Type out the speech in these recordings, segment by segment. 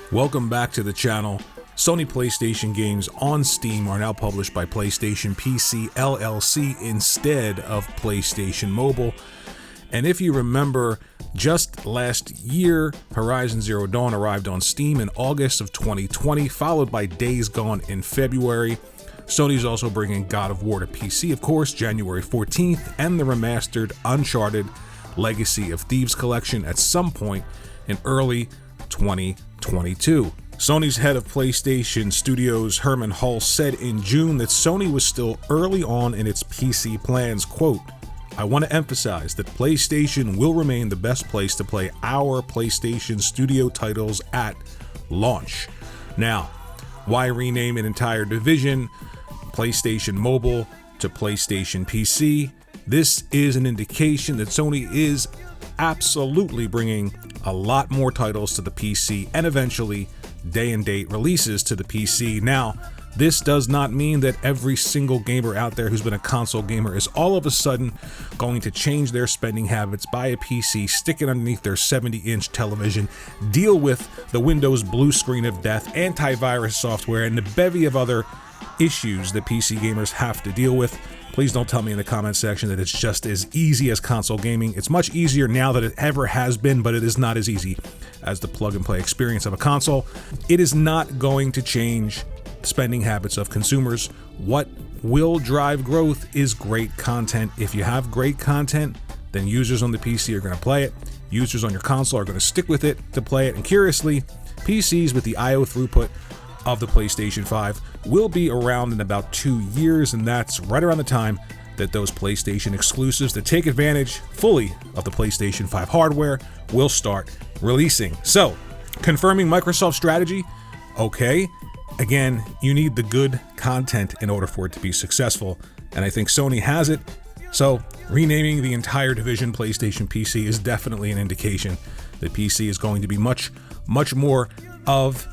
Welcome back to the channel. Sony PlayStation games on Steam are now published by PlayStation PC LLC instead of PlayStation Mobile. And if you remember, just last year, Horizon Zero Dawn arrived on Steam in August of 2020, followed by Days Gone in February. Sony's also bringing God of War to PC, of course, January 14th, and the remastered Uncharted Legacy of Thieves collection at some point in early 2022. Sony's head of PlayStation Studios, Herman Hull, said in June that Sony was still early on in its PC plans. Quote, "I want to emphasize that PlayStation will remain the best place to play our PlayStation Studio titles at launch." Now, why rename an entire division, PlayStation Mobile to PlayStation PC? This is an indication that Sony is absolutely bringing a lot more titles to the PC and eventually day and date releases to the PC. Now, this does not mean that every single gamer out there who's been a console gamer is all of a sudden going to change their spending habits, buy a PC, stick it underneath their 70-inch television, deal with the Windows blue screen of death, antivirus software, and the bevy of other issues that PC gamers have to deal with. Please don't tell me in the comment section that it's just as easy as console gaming. It's much easier now than it ever has been, but it is not as easy as the plug-and-play experience of a console. It is not going to change spending habits of consumers. What will drive growth is great content. If you have great content, then users on the PC are going to play it. Users on your console are going to stick with it to play it. And curiously, PCs with the I/O throughput of the PlayStation 5 will be around in about 2 years, and that's right around the time that those PlayStation exclusives that take advantage fully of the PlayStation 5 hardware will start releasing. So, confirming Microsoft's strategy, okay. Again, you need the good content in order for it to be successful, and I think Sony has it. So, renaming the entire division PlayStation PC is definitely an indication that PC is going to be much more of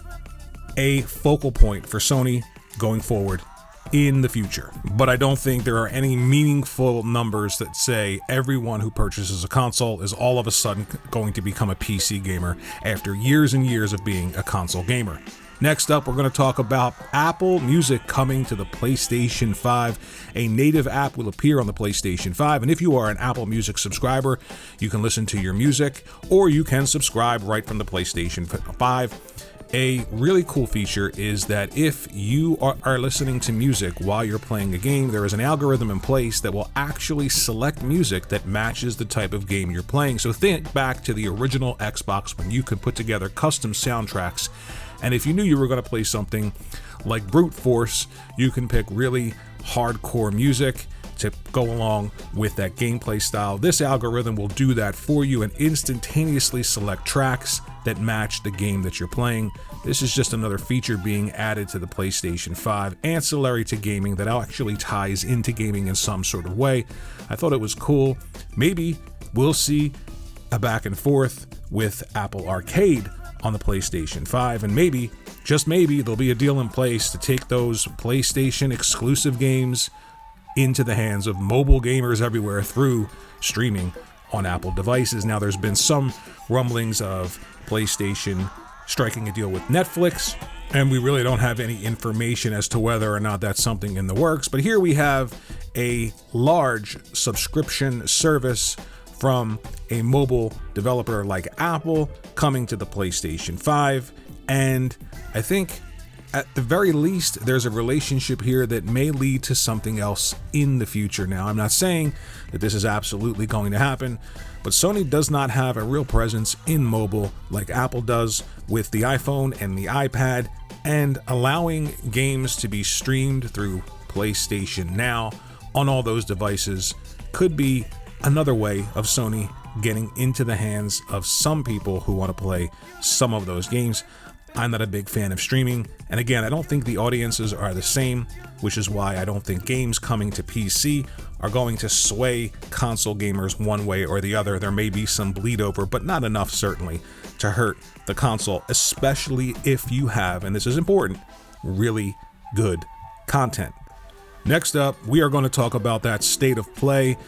a focal point for Sony going forward in the future. But I don't think there are any meaningful numbers that say everyone who purchases a console is all of a sudden going to become a PC gamer after years and years of being a console gamer. Next up, we're going to talk about Apple Music coming to the PlayStation 5. A native app will appear on the PlayStation 5, and if you are an Apple Music subscriber, you can listen to your music, or you can subscribe right from the PlayStation 5. A really cool feature is that if you are listening to music while you're playing a game, there is an algorithm in place that will actually select music that matches the type of game you're playing. So think back to the original Xbox when you could put together custom soundtracks, and if you knew you were going to play something like Brute Force, you can pick really hardcore music to go along with that gameplay style. This algorithm will do that for you and instantaneously select tracks that match the game that you're playing. This is just another feature being added to the PlayStation 5, ancillary to gaming, that actually ties into gaming in some sort of way. I thought it was cool. Maybe we'll see a back and forth with Apple Arcade on the PlayStation 5, and maybe, just maybe, there'll be a deal in place to take those PlayStation exclusive games into the hands of mobile gamers everywhere through streaming on Apple devices. Now, there's been some rumblings of PlayStation striking a deal with Netflix, and we really don't have any information as to whether or not that's something in the works. But here we have a large subscription service from a mobile developer like Apple coming to the PlayStation 5, and I think at the very least, there's a relationship here that may lead to something else in the future. Now, I'm not saying that this is absolutely going to happen, but Sony does not have a real presence in mobile like Apple does with the iPhone and the iPad, and allowing games to be streamed through PlayStation Now on all those devices could be another way of Sony getting into the hands of some people who want to play some of those games. I'm not a big fan of streaming, and again, I don't think the audiences are the same, which is why I don't think games coming to PC are going to sway console gamers one way or the other. There may be some bleed over, but not enough certainly to hurt the console, especially if you have, and this is important, really good content. Next up, we are going to talk about that state of play,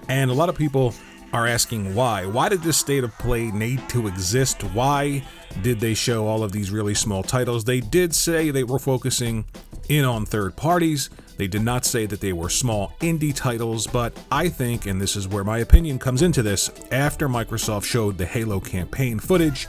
and a lot of people are asking why. Why did this state of play need to exist? Why did they show all of these really small titles? They did say they were focusing in on third parties. They did not say that they were small indie titles, but I think, and this is where my opinion comes into this, after Microsoft showed the Halo campaign footage,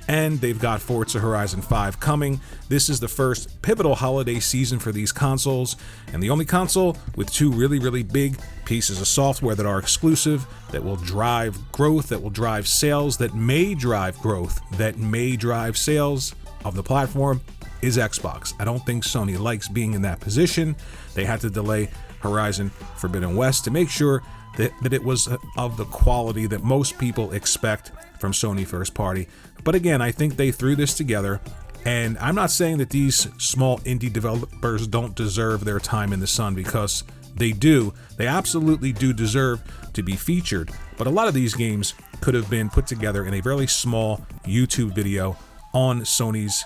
and they've got Forza Horizon 5 coming, this is the first pivotal holiday season for these consoles, and the only console with two really big pieces of software that are exclusive, that will drive growth, that will drive sales, that may drive growth, that may drive sales of the platform, is Xbox. I don't think Sony likes being in that position. They had to delay Horizon Forbidden West to make sure that it was of the quality that most people expect from Sony first party. But again, I think they threw this together, and I'm not saying that these small indie developers don't deserve their time in the sun, because they do. They absolutely do deserve to be featured. But a lot of these games could have been put together in a very small YouTube video on Sony's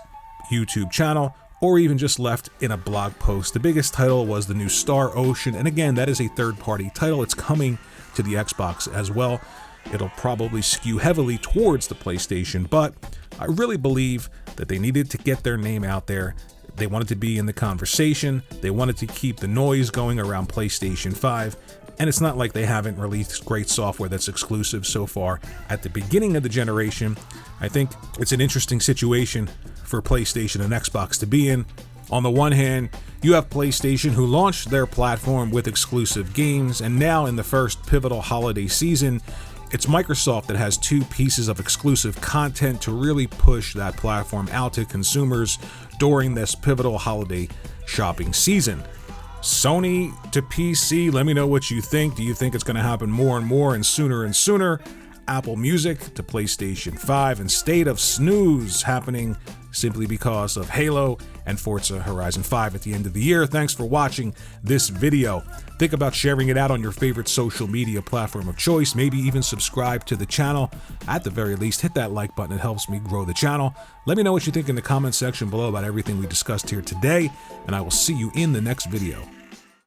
YouTube channel, or even just left in a blog post. The biggest title was the new Star Ocean, and again, that is a third-party title. It's coming to the Xbox as well. It'll probably skew heavily towards the PlayStation, but I really believe that they needed to get their name out there. They wanted to be in the conversation. They wanted to keep the noise going around PlayStation 5, and it's not like they haven't released great software that's exclusive so far at the beginning of the generation. I think it's an interesting situation for PlayStation and Xbox to be in. On the one hand, you have PlayStation, who launched their platform with exclusive games, and now in the first pivotal holiday season, it's Microsoft that has two pieces of exclusive content to really push that platform out to consumers during this pivotal holiday shopping season. Sony to PC, let me know what you think. Do you think it's going to happen more and more and sooner? Apple Music to PlayStation 5, and State of Snooze happening simply because of Halo and Forza Horizon 5 at the end of the year. Thanks for watching this video. Think about sharing it out on your favorite social media platform of choice. Maybe even subscribe to the channel. At the very least, hit that like button. It helps me grow the channel. Let me know what you think in the comment section below about everything we discussed here today, and I will see you in the next video.